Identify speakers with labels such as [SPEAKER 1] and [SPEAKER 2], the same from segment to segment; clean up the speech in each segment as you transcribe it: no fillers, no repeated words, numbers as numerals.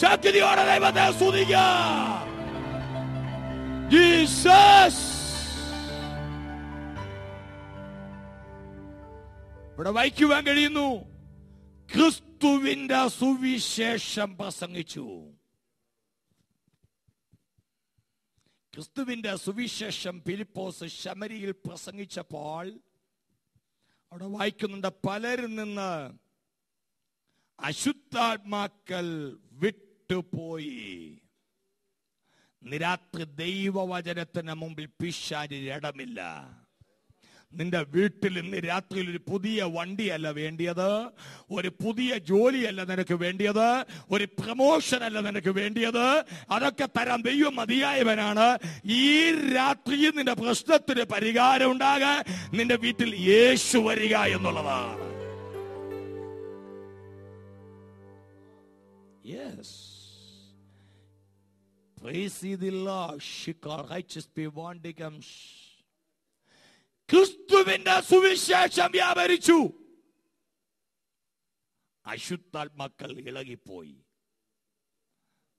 [SPEAKER 1] ശക്തിയോടെ ദൈവത്തെ സ്തുതിക്കുക. ജീസസ്. ഇവിടെ വായിക്കുവാൻ കഴിയുന്നു, ക്രിസ്തുവിന്റെ സുവിശേഷം പ്രസംഗിച്ചു. ക്രിസ്തുവിന്റെ സുവിശേഷം ഫിലിപ്പോസ് ശമരിയിൽ പ്രസംഗിച്ചപ്പോൾ അവിടെ വായിക്കുന്നുണ്ട്, പലരിൽ നിന്ന് അശുദ്ധാത്മാക്കൾ വിട്ടുപോയി. നിരാത്രി ദൈവവചനത്തിന് മുമ്പിൽ പിശാചിന് ഇടമില്ല. നിന്റെ വീട്ടിൽ ഇന്ന് രാത്രിയിൽ ഒരു പുതിയ വണ്ടിയല്ല വേണ്ടിയത്, ഒരു പുതിയ ജോലിയല്ല നിനക്ക് വേണ്ടിയത്, ഒരു പ്രമോഷൻ അല്ല നിനക്ക് വേണ്ടിയത്. അതൊക്കെ തരാൻ ദൈവം മതിയായവനാണ്. ഈ രാത്രിയിൽ നിന്റെ പ്രശ്നത്തിന് പരിഹാരം ഉണ്ടാകാൻ നിന്റെ വീട്ടിൽ യേശു വരിക എന്നുള്ളതാണ്. Yes. Praise the Lord. Shikar righteous be one becomes. ക്രിസ്തുവിന്റെ സുവിശേഷം വ്യാപരിച്ചു. അശുദ്ധാത്മാക്കൾ ഇളകിപ്പോയി.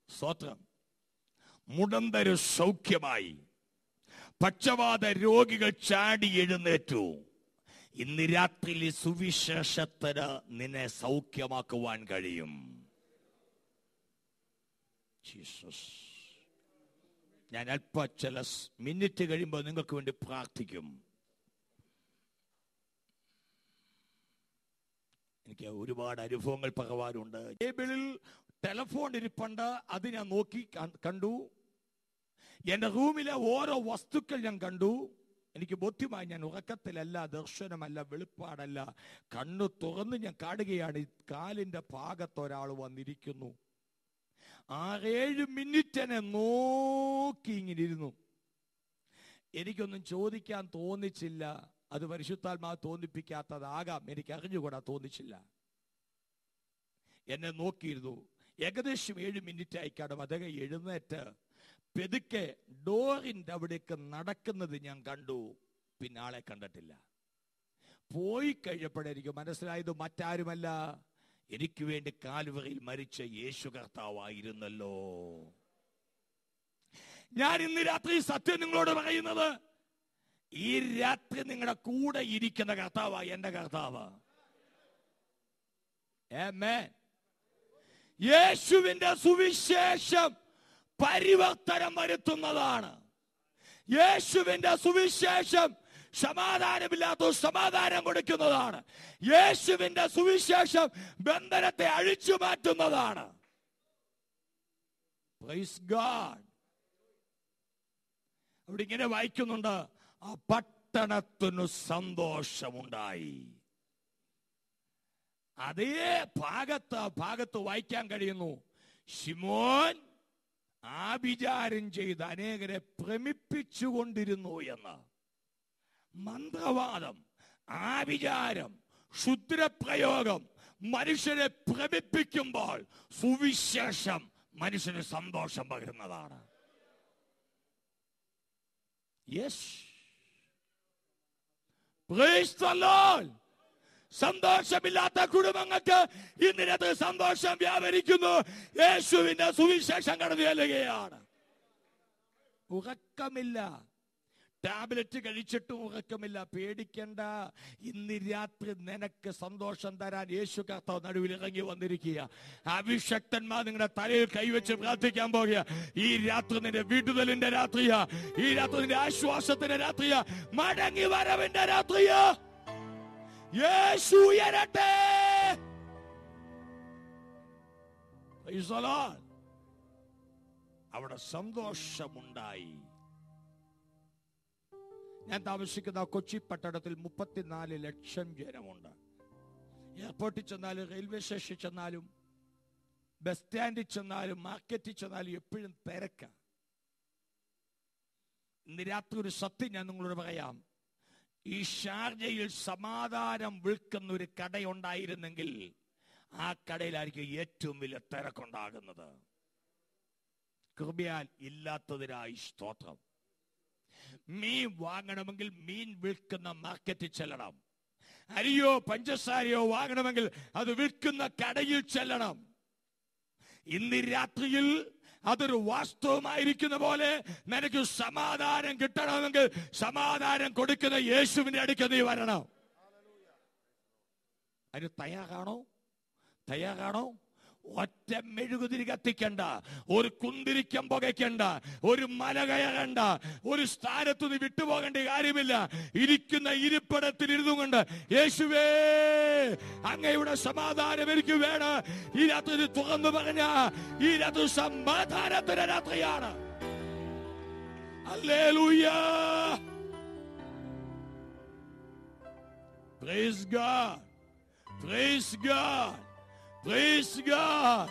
[SPEAKER 1] സ്തോത്രം. മുടന്തര് സൗഖ്യമായി. പക്ഷവാത രോഗികൾ ചാടി എഴുന്നേറ്റു. ഇന്ന് രാത്രിയിൽ സുവിശേഷത്തിന് നിന്നെ സൗഖ്യമാക്കുവാൻ കഴിയും. ജീസസ്. ഞാൻ ചില മിനിറ്റ് കഴിയുമ്പോൾ നിങ്ങൾക്ക് വേണ്ടി പ്രാർത്ഥിക്കും. എനിക്ക് ഒരുപാട് അനുഭവങ്ങൾ പകവാനുണ്ട്. ടേബിളിൽ ടെലഫോൺ ഇരിപ്പുണ്ട്, അത് ഞാൻ നോക്കി കണ്ടു. എൻ്റെ റൂമിലെ ഓരോ വസ്തുക്കൾ ഞാൻ കണ്ടു. എനിക്ക് ബോധ്യമായി, ഞാൻ ഉറക്കത്തിലല്ല, ദർശനമല്ല, വെളിപ്പാടല്ല, കണ്ണു തുറന്ന് ഞാൻ കാണുകയാണ്. കാലിൻ്റെ ഭാഗത്ത് ഒരാൾ വന്നിരിക്കുന്നു. 6-7 മിനിറ്റ് എന്നെ നോക്കി ഇങ്ങനെ ഇരുന്നു. എനിക്കൊന്നും ചോദിക്കാൻ തോന്നിച്ചില്ല. അത് പരിശുദ്ധാത്മാവ് തോന്നിപ്പിക്കാത്തതാകാം, എനിക്ക് അറിഞ്ഞുകൂടാ, തോന്നിച്ചില്ല. എന്നെ നോക്കിയിരുന്നു. ഏകദേശം 7 മിനിറ്റ് ആയിക്കാണും. അദ്ദേഹം എഴുന്നേറ്റ് പെതുക്കെ ഡോറിൻ്റെ അവിടേക്ക് നടക്കുന്നത് ഞാൻ കണ്ടു. പിന്നെ ആളെ കണ്ടിട്ടില്ല. പോയി കഴിഞ്ഞപ്പോഴായിരിക്കും മനസ്സിലായത് മറ്റാരുമല്ല, എനിക്ക് വേണ്ടി കാൽവറിയിൽ മരിച്ച യേശു കർത്താവായിരുന്നല്ലോ. ഞാൻ ഇന്ന് രാത്രി സത്യം നിങ്ങളോട് പറയുന്നത്, ഈ രാത്രി നിങ്ങളുടെ കൂടെ ഇരിക്കുന്ന കർത്താവാ എന്റെ കർത്താവ്. ആമേൻ. യേശുവിന്റെ സുവിശേഷം പരിവർത്തനം വരുത്തുന്നതാണ്. യേശുവിന്റെ സുവിശേഷം സമാധാനമില്ലാത്ത സമാധാനം കൊടുക്കുന്നതാണ്. യേശുവിന്റെ സുവിശേഷം ബന്ധനത്തെ അഴിച്ചു മാറ്റുന്നതാണ്. Praise God. അവിടെ ഇങ്ങനെ വായിക്കുന്നുണ്ട്, ആ പട്ടണത്തിനു സന്തോഷമുണ്ടായി. അതേ ഭാഗത്ത് വായിക്കാൻ കഴിയുന്നു, ശിമോൻ ആഭിചാരം ചെയ്ത് അനേകരെ ഭ്രമിപ്പിച്ചുകൊണ്ടിരുന്നു എന്ന്. മന്ത്രവാദം, ആഭിചാരം, ക്ഷുദ്രപ്രയോഗം മനുഷ്യരെ ഭ്രമിപ്പിക്കുമ്പോൾ സുവിശേഷം മനുഷ്യന് സന്തോഷം പകരുന്നതാണ്. Yes, praise the Lord. സന്തോഷമില്ലാത്ത കുടുംബങ്ങൾക്ക് ഇന്നിനകത്ത് സന്തോഷം വ്യാപരിക്കുന്നു. യേശുവിന്റെ സുവിശേഷം കടന്നു ചെല്ലുകയാണ്. ഉറക്കമില്ല, ടാബ്ലറ്റ് കഴിച്ചിട്ടും ഉറക്കമില്ല. പേടിക്കണ്ട, ഇന്ന് രാത്രി നിനക്ക് സന്തോഷം തരാൻ യേശു കർത്താവ് നടുവിൽ ഇറങ്ങി വന്നിരിക്കുക. അഭിഷക്തന്മാർ നിങ്ങളുടെ തലയിൽ കൈവച്ച് പ്രാർത്ഥിക്കാൻ പോകുക. ഈ രാത്രി നിന്റെ വിടുതലിന്റെ രാത്രിയാ. ഈ രാത്രി നിന്റെ ആശ്വാസത്തിന്റെ രാത്രിയാ. മടങ്ങി വരവിന്റെ രാത്രിയാ. യേശു ഉയരട്ടെ. അവിടെ സന്തോഷമുണ്ടായി. ഞാൻ താമസിക്കുന്ന കൊച്ചി പട്ടണത്തിൽ 34 ലക്ഷം ജനമുണ്ട്. എയർപോർട്ടിൽ ചെന്നാലും, റെയിൽവേ സ്റ്റേഷനിൽ ചെന്നാലും, ബസ് സ്റ്റാൻഡിൽ ചെന്നാലും, മാർക്കറ്റിൽ ചെന്നാലും എപ്പോഴും തിരക്ക. ഇന്ന് രാത്രി ഒരു സത്യം ഞാൻ നിങ്ങളോട് പറയാം. ഈ ഷാർജയിൽ സമാധാനം വിൽക്കുന്ന ഒരു കടയുണ്ടായിരുന്നെങ്കിൽ ആ കടയിലായിരിക്കും ഏറ്റവും വലിയ തിരക്കുണ്ടാകുന്നത്. കൃപയാൽ ഇല്ലാത്തതിനായി സ്തോത്രം. മീൻ വാങ്ങണമെങ്കിൽ മീൻ വിൽക്കുന്ന മാർക്കറ്റിൽ ചെല്ലണം. അരിയോ പഞ്ചസാരയോ വാങ്ങണമെങ്കിൽ അത് വിൽക്കുന്ന കടയിൽ ചെല്ലണം. ഇന്ന് രാത്രിയിൽ അതൊരു വാസ്തവമായിരിക്കുന്ന പോലെ നിനക്ക് സമാധാനം കിട്ടണമെങ്കിൽ സമാധാനം കൊടുക്കുന്ന യേശുവിന്റെ അടുക്കൽ നീ വരണം. അതിന് തയ്യാറാണോ? ഒറ്റ മെഴുകുതിരി കത്തിക്കണ്ട, ഒരു കുന്തിരിക്കം പുകയ്ക്കണ്ട, ഒരു മല കയറണ്ട, ഒരു സ്ഥാനത്ത് നീ വിട്ടുപോകേണ്ട കാര്യമില്ല. ഇരിക്കുന്ന ഇരിപ്പിടത്തിൽ ഇരുന്നുകൊണ്ട് യേശുവേ അങ്ങയുടെ സമാധാനം എനിക്ക് വേണം. ഈ രാത്രി തുറന്നു പറഞ്ഞ ഈ രാത്രി സമാധാനത്തിന്റെ രാത്രിയാണ്. Hallelujah. Praise God. Praise God. Praise God.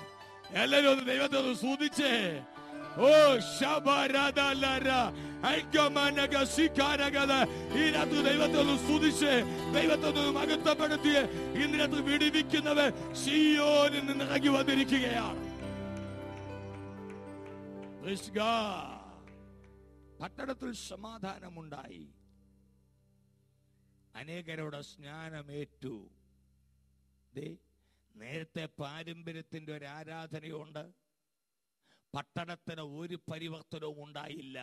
[SPEAKER 1] എല്ലാവരും ദൈവത്തെ സ്തുതിച്ചേ. ഓ ശബരദലര ഐകമനഗ സികാരഗല. ഈ രാത്രി ദൈവത്തെ സ്തുതിച്ചേ, ദൈവത്തെ മഹത്വപ്പെടുത്തിയേ. ഇന്നത്തെ വിടുവിക്കുന്നവൻ സിയോനിൽ നിന്ന് ഇറങ്ങി വന്നിരിക്കുകയാണ്. Praise God. പട്ടണത്തിൽ സമാധാനമുണ്ടായി, അനേകരോട് സ്നാനമേറ്റു. നേരത്തെ പാരമ്പര്യത്തിന്റെ ഒരു ആരാധനയുണ്ട്, പട്ടണത്തിന് ഒരു പരിവർത്തനവും ഉണ്ടായില്ല.